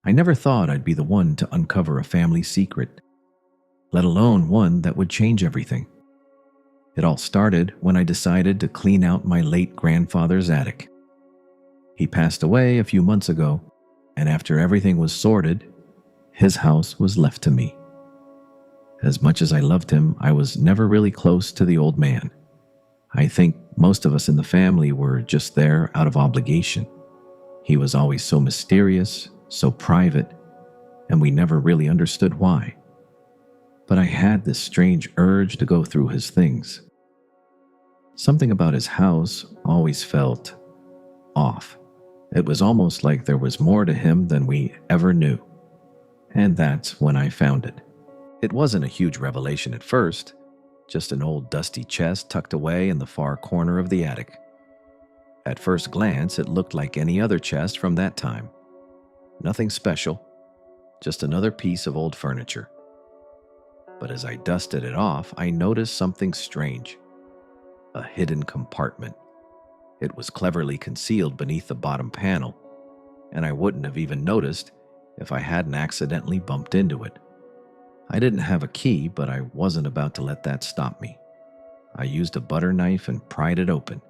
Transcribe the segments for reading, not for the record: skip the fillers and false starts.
I never thought I'd be the one to uncover a family secret, let alone one that would change everything. It all started when I decided to clean out my late grandfather's attic. He passed away a few months ago, and after everything was sorted, his house was left to me. As much as I loved him, I was never really close to the old man. I think most of us in the family were just there out of obligation. He was always so mysterious, so private, and we never really understood why. But I had this strange urge to go through his things. Something about his house always felt off. It was almost like there was more to him than we ever knew. And that's when I found it. It wasn't a huge revelation at first, just an old dusty chest tucked away in the far corner of the attic. At first glance, it looked like any other chest from that time. Nothing special, just another piece of old furniture. But as I dusted it off, I noticed something strange. A hidden compartment. It was cleverly concealed beneath the bottom panel, and I wouldn't have even noticed if I hadn't accidentally bumped into it. I didn't have a key, but I wasn't about to let that stop me. I used a butter knife and pried it open,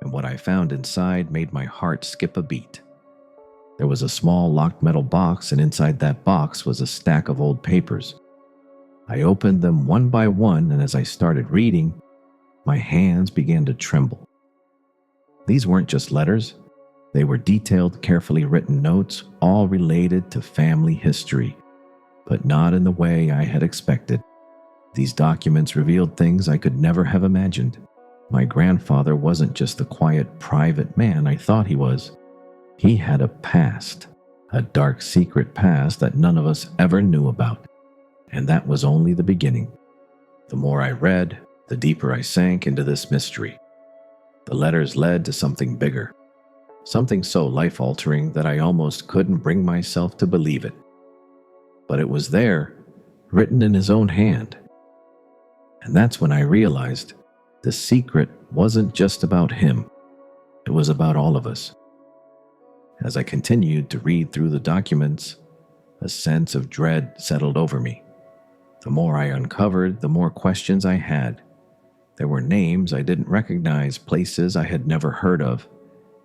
and what I found inside made my heart skip a beat. There was a small locked metal box, and inside that box was a stack of old papers. I opened them one by one, and as I started reading, my hands began to tremble. These weren't just letters. They were detailed, carefully written notes, all related to family history, but not in the way I had expected. These documents revealed things I could never have imagined. My grandfather wasn't just the quiet, private man I thought he was. He had a past, a dark, secret past that none of us ever knew about. And that was only the beginning. The more I read, the deeper I sank into this mystery. The letters led to something bigger, something so life-altering that I almost couldn't bring myself to believe it. But it was there, written in his own hand. And that's when I realized the secret wasn't just about him. It was about all of us. As I continued to read through the documents, a sense of dread settled over me. The more I uncovered, the more questions I had. There were names I didn't recognize, places I had never heard of,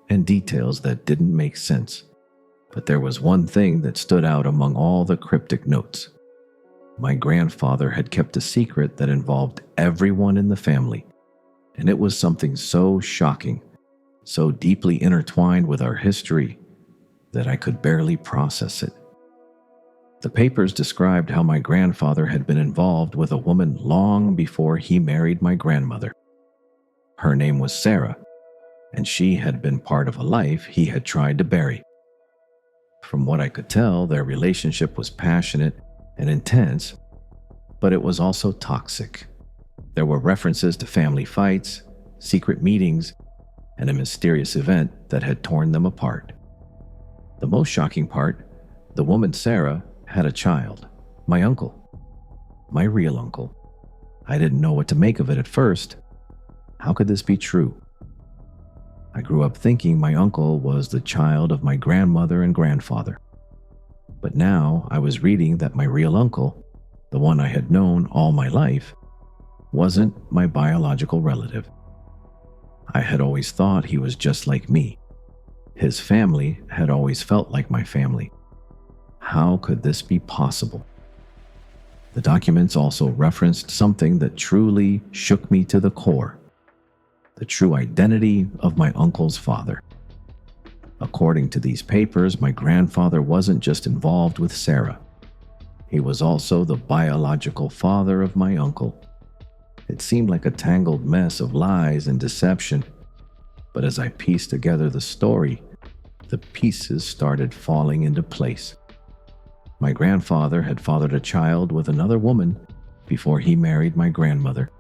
and details that didn't make sense. But there was one thing that stood out among all the cryptic notes. My grandfather had kept a secret that involved everyone in the family, and it was something so shocking, so deeply intertwined with our history, that I could barely process it. The papers described how my grandfather had been involved with a woman long before he married my grandmother. Her name was Sarah, and she had been part of a life he had tried to bury. From what I could tell, their relationship was passionate and intense, but it was also toxic. There were references to family fights, secret meetings, and a mysterious event that had torn them apart. The most shocking part, the woman Sarah had a child, my uncle, my real uncle. I didn't know what to make of it at first. How could this be true? I grew up thinking my uncle was the child of my grandmother and grandfather. But now I was reading that my real uncle, the one I had known all my life, wasn't my biological relative. I had always thought he was just like me. His family had always felt like my family. How could this be possible? The documents also referenced something that truly shook me to the core: the true identity of my uncle's father. According to these papers, my grandfather wasn't just involved with Sarah. He was also the biological father of my uncle. It seemed like a tangled mess of lies and deception, but as I pieced together the story, the pieces started falling into place. My grandfather had fathered a child with another woman before he married my grandmother,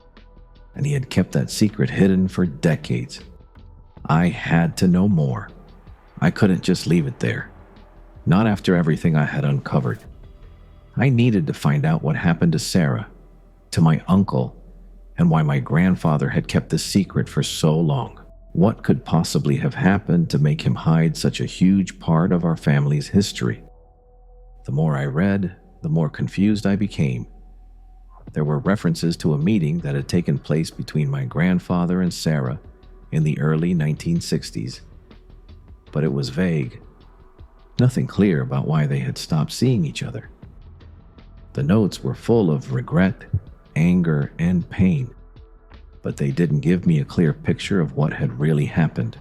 and he had kept that secret hidden for decades. I had to know more. I couldn't just leave it there, not after everything I had uncovered. I needed to find out what happened to Sarah, to my uncle, and why my grandfather had kept the secret for so long. What could possibly have happened to make him hide such a huge part of our family's history? The more I read, the more confused I became. There were references to a meeting that had taken place between my grandfather and Sarah in the early 1960s, but it was vague. Nothing clear about why they had stopped seeing each other. The notes were full of regret, anger, and pain, but they didn't give me a clear picture of what had really happened.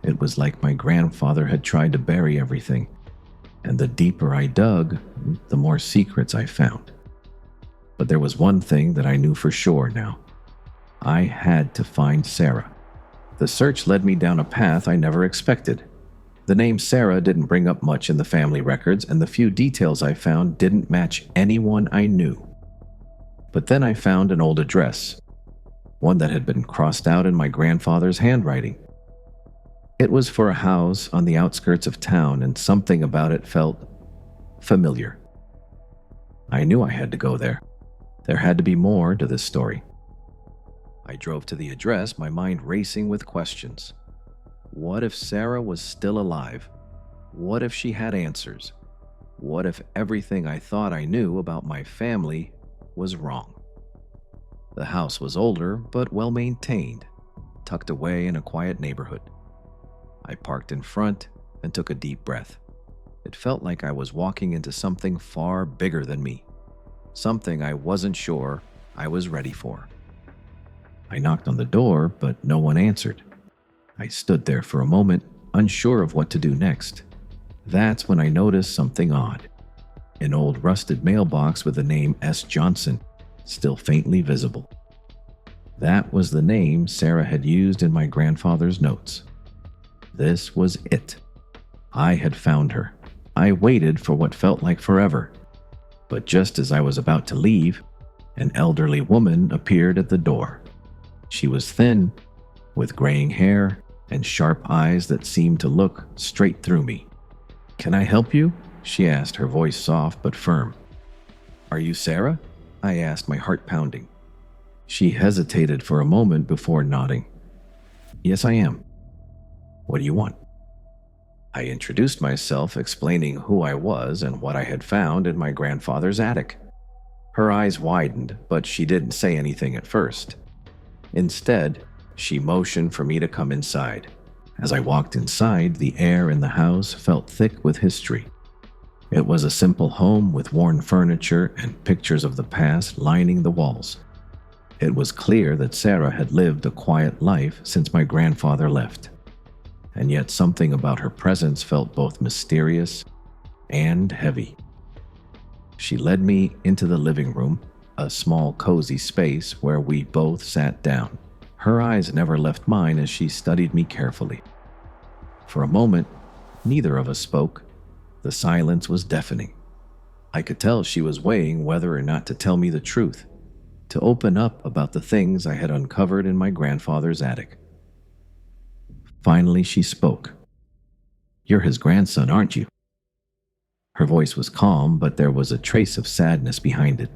It was like my grandfather had tried to bury everything, and the deeper I dug, the more secrets I found. But there was one thing that I knew for sure now. I had to find Sarah. The search led me down a path I never expected. The name Sarah didn't bring up much in the family records, and the few details I found didn't match anyone I knew. But then I found an old address, one that had been crossed out in my grandfather's handwriting. It was for a house on the outskirts of town, and something about it felt familiar. I knew I had to go there. There had to be more to this story. I drove to the address, my mind racing with questions. What if Sarah was still alive? What if she had answers? What if everything I thought I knew about my family was wrong? The house was older, but well maintained, tucked away in a quiet neighborhood. I parked in front and took a deep breath. It felt like I was walking into something far bigger than me, something I wasn't sure I was ready for. I knocked on the door, but no one answered. I stood there for a moment, unsure of what to do next. That's when I noticed something odd. An old rusted mailbox with the name S. Johnson, still faintly visible. That was the name Sarah had used in my grandfather's notes. This was it. I had found her. I waited for what felt like forever. But just as I was about to leave, an elderly woman appeared at the door. She was thin, with graying hair and sharp eyes that seemed to look straight through me. "Can I help you?" she asked, her voice soft but firm. "Are you Sarah?" I asked, my heart pounding. She hesitated for a moment before nodding. "Yes, I am. What do you want?" I introduced myself, explaining who I was and what I had found in my grandfather's attic. Her eyes widened, but she didn't say anything at first. Instead, she motioned for me to come inside. As I walked inside, the air in the house felt thick with history. It was a simple home with worn furniture and pictures of the past lining the walls. It was clear that Sarah had lived a quiet life since my grandfather left. And yet something about her presence felt both mysterious and heavy. She led me into the living room, a small cozy space where we both sat down. Her eyes never left mine as she studied me carefully. For a moment, neither of us spoke. The silence was deafening. I could tell she was weighing whether or not to tell me the truth, to open up about the things I had uncovered in my grandfather's attic. Finally, she spoke. "You're his grandson, aren't you?" Her voice was calm, but there was a trace of sadness behind it.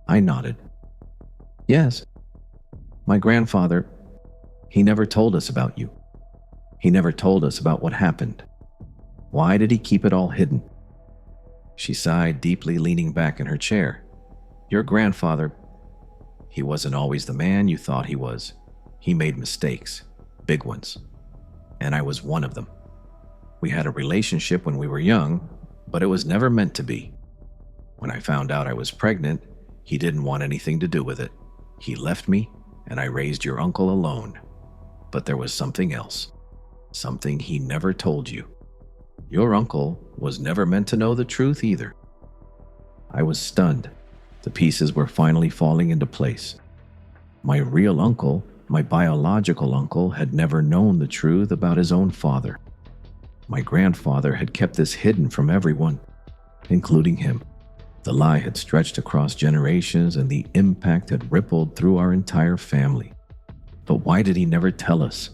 I nodded. "Yes. My grandfather, he never told us about you. He never told us about what happened. Why did he keep it all hidden?" She sighed deeply, leaning back in her chair. "Your grandfather, he wasn't always the man you thought he was. He made mistakes, big ones. And I was one of them. We had a relationship when we were young, but it was never meant to be. When I found out I was pregnant, he didn't want anything to do with it. He left me, and I raised your uncle alone. But there was something else, something he never told you. Your uncle was never meant to know the truth either." I was stunned. The pieces were finally falling into place. My real uncle, my biological uncle, had never known the truth about his own father. My grandfather had kept this hidden from everyone, including him. The lie had stretched across generations, and the impact had rippled through our entire family. But why did he never tell us?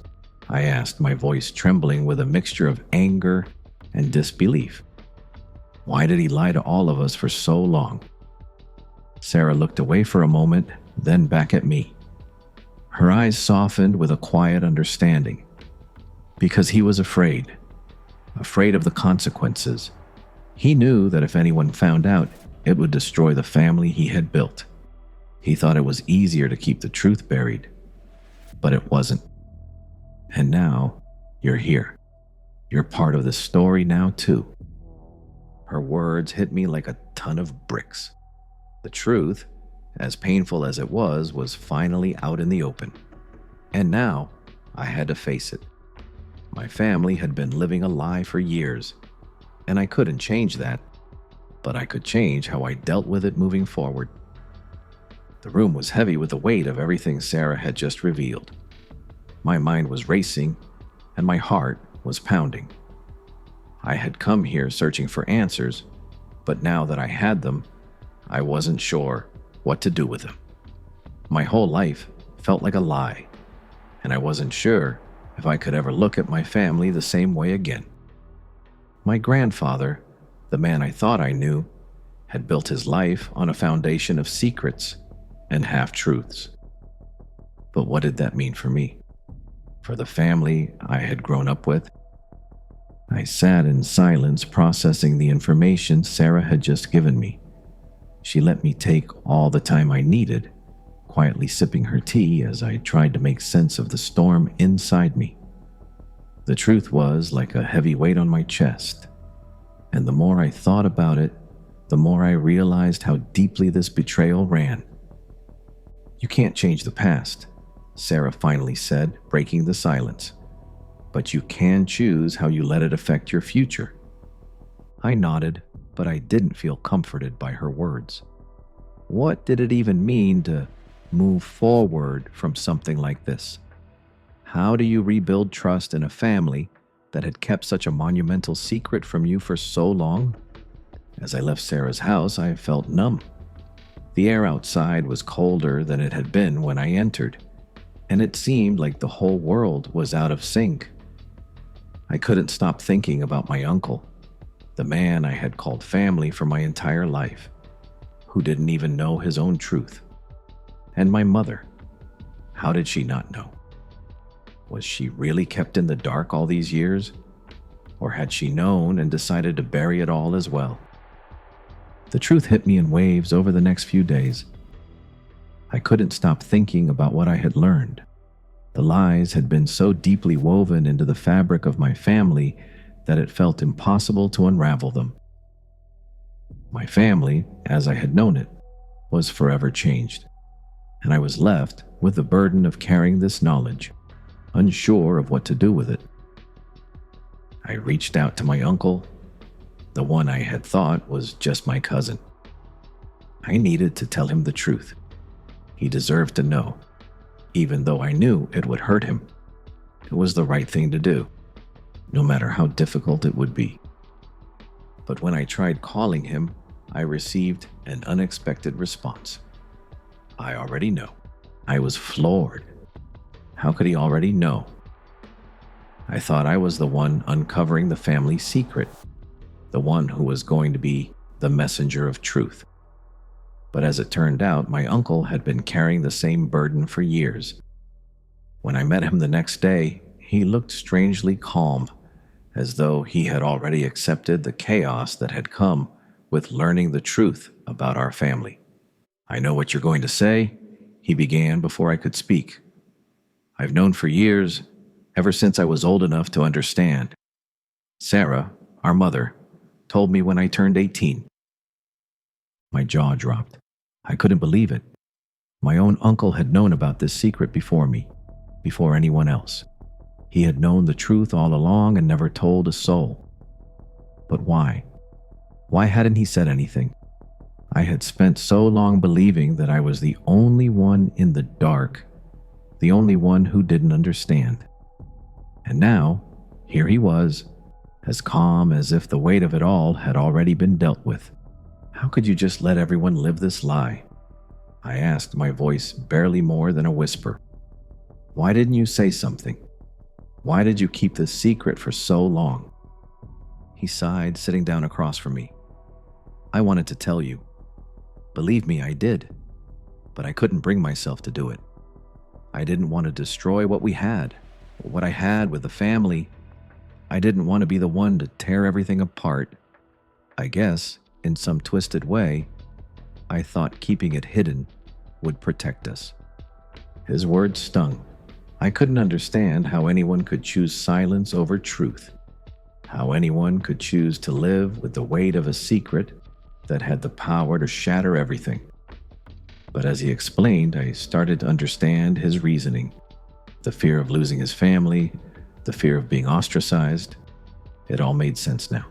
I asked, my voice trembling with a mixture of anger and disbelief. Why did he lie to all of us for so long? Sarah looked away for a moment, then back at me. Her eyes softened with a quiet understanding. Because he was afraid of the consequences. He knew that if anyone found out, it would destroy the family he had built. He thought it was easier to keep the truth buried, but it wasn't. And now, you're here. You're part of the story now, too. Her words hit me like a ton of bricks. The truth, as painful as it was finally out in the open. And now, I had to face it. My family had been living a lie for years, and I couldn't change that, but I could change how I dealt with it moving forward. The room was heavy with the weight of everything Sarah had just revealed. My mind was racing, and my heart was pounding. I had come here searching for answers, but now that I had them, I wasn't sure what to do with them. My whole life felt like a lie, and I wasn't sure if I could ever look at my family the same way again. My grandfather, the man I thought I knew, had built his life on a foundation of secrets and half-truths. But what did that mean for me? For the family I had grown up with? I sat in silence processing the information Sarah had just given me. She let me take all the time I needed, quietly sipping her tea as I tried to make sense of the storm inside me. The truth was like a heavy weight on my chest, and the more I thought about it, the more I realized how deeply this betrayal ran. "You can't change the past," Sarah finally said, breaking the silence. "But you can choose how you let it affect your future." I nodded, but I didn't feel comforted by her words. What did it even mean to move forward from something like this? How do you rebuild trust in a family that had kept such a monumental secret from you for so long? As I left Sarah's house, I felt numb. The air outside was colder than it had been when I entered, and it seemed like the whole world was out of sync. I couldn't stop thinking about my uncle, the man I had called family for my entire life, who didn't even know his own truth. And my mother. How did she not know? Was she really kept in the dark all these years? Or had she known and decided to bury it all as well? The truth hit me in waves over the next few days. I couldn't stop thinking about what I had learned. The lies had been so deeply woven into the fabric of my family that it felt impossible to unravel them. My family, as I had known it, was forever changed, and I was left with the burden of carrying this knowledge, unsure of what to do with it. I reached out to my uncle, the one I had thought was just my cousin. I needed to tell him the truth. He deserved to know, even though I knew it would hurt him. It was the right thing to do, no matter how difficult it would be. But when I tried calling him, I received an unexpected response. "I already know." I was floored. How could he already know? I thought I was the one uncovering the family secret, the one who was going to be the messenger of truth. But as it turned out, my uncle had been carrying the same burden for years. When I met him the next day, he looked strangely calm, as though he had already accepted the chaos that had come with learning the truth about our family. "I know what you're going to say," he began before I could speak. "I've known for years, ever since I was old enough to understand. Sarah, our mother, told me when I turned 18. My jaw dropped. I couldn't believe it. My own uncle had known about this secret before me, before anyone else. He had known the truth all along and never told a soul. But why? Why hadn't he said anything? I had spent so long believing that I was the only one in the dark, the only one who didn't understand. And now, here he was, as calm as if the weight of it all had already been dealt with. How could you just let everyone live this lie? I asked, my voice barely more than a whisper. Why didn't you say something? Why did you keep this secret for so long? He sighed, sitting down across from me. I wanted to tell you. Believe me, I did. But I couldn't bring myself to do it. I didn't want to destroy what we had, or what I had with the family. I didn't want to be the one to tear everything apart. I guess, in some twisted way, I thought keeping it hidden would protect us. His words stung. I couldn't understand how anyone could choose silence over truth, how anyone could choose to live with the weight of a secret that had the power to shatter everything. But as he explained, I started to understand his reasoning. The fear of losing his family, the fear of being ostracized. It all made sense now.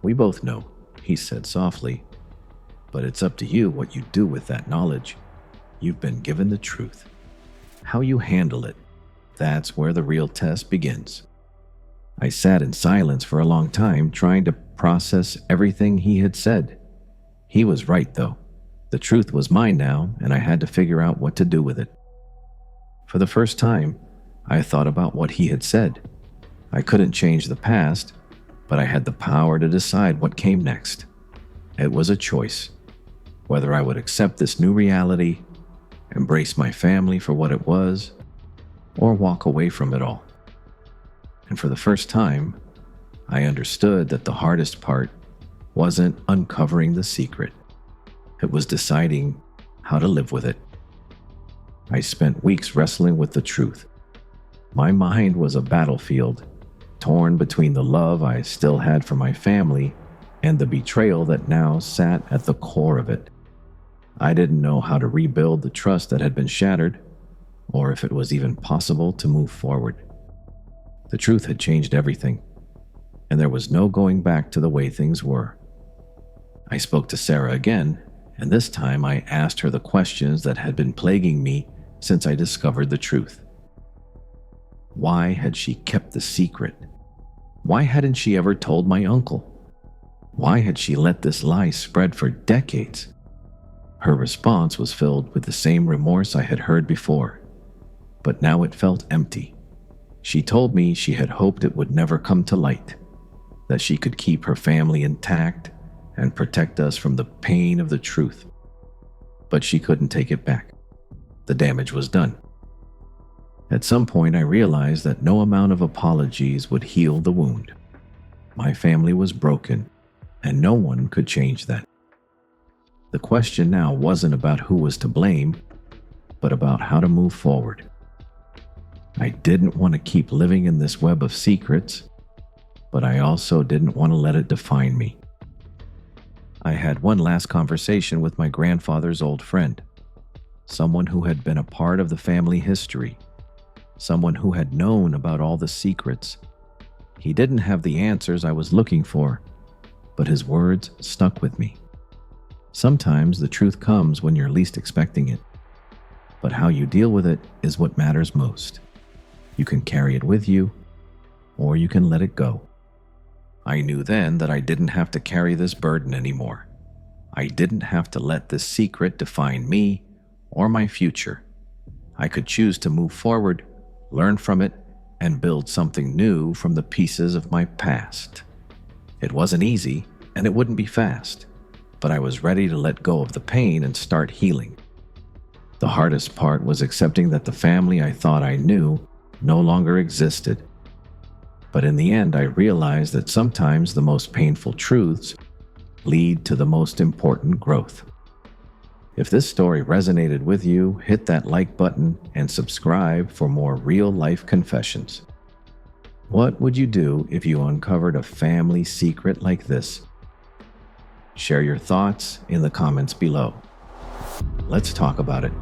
"We both know," he said softly, "but it's up to you what you do with that knowledge. You've been given the truth. How you handle it, that's where the real test begins." I sat in silence for a long time, trying to process everything he had said. He was right, though. The truth was mine now, and I had to figure out what to do with it. For the first time, I thought about what he had said. I couldn't change the past, but I had the power to decide what came next. It was a choice, whether I would accept this new reality, embrace my family for what it was, or walk away from it all. And for the first time, I understood that the hardest part wasn't uncovering the secret. It was deciding how to live with it. I spent weeks wrestling with the truth. My mind was a battlefield, torn between the love I still had for my family and the betrayal that now sat at the core of it. I didn't know how to rebuild the trust that had been shattered, or if it was even possible to move forward. The truth had changed everything, and there was no going back to the way things were. I spoke to Sarah again, and this time I asked her the questions that had been plaguing me since I discovered the truth. Why had she kept the secret? Why hadn't she ever told my uncle? Why had she let this lie spread for decades? Her response was filled with the same remorse I had heard before, but now it felt empty. She told me she had hoped it would never come to light, that she could keep her family intact and protect us from the pain of the truth. But she couldn't take it back. The damage was done. At some point, I realized that no amount of apologies would heal the wound. My family was broken, and no one could change that. The question now wasn't about who was to blame, but about how to move forward. I didn't want to keep living in this web of secrets, but I also didn't want to let it define me. I had one last conversation with my grandfather's old friend, someone who had been a part of the family history, someone who had known about all the secrets. He didn't have the answers I was looking for, but his words stuck with me. Sometimes the truth comes when you're least expecting it, but how you deal with it is what matters most. You can carry it with you, or you can let it go. I knew then that I didn't have to carry this burden anymore. I didn't have to let this secret define me or my future. I could choose to move forward, learn from it, and build something new from the pieces of my past. It wasn't easy, and it wouldn't be fast, but I was ready to let go of the pain and start healing. The hardest part was accepting that the family I thought I knew no longer existed. But in the end, I realized that sometimes the most painful truths lead to the most important growth. If this story resonated with you, hit that like button and subscribe for more real-life confessions. What would you do if you uncovered a family secret like this? Share your thoughts in the comments below. Let's talk about it.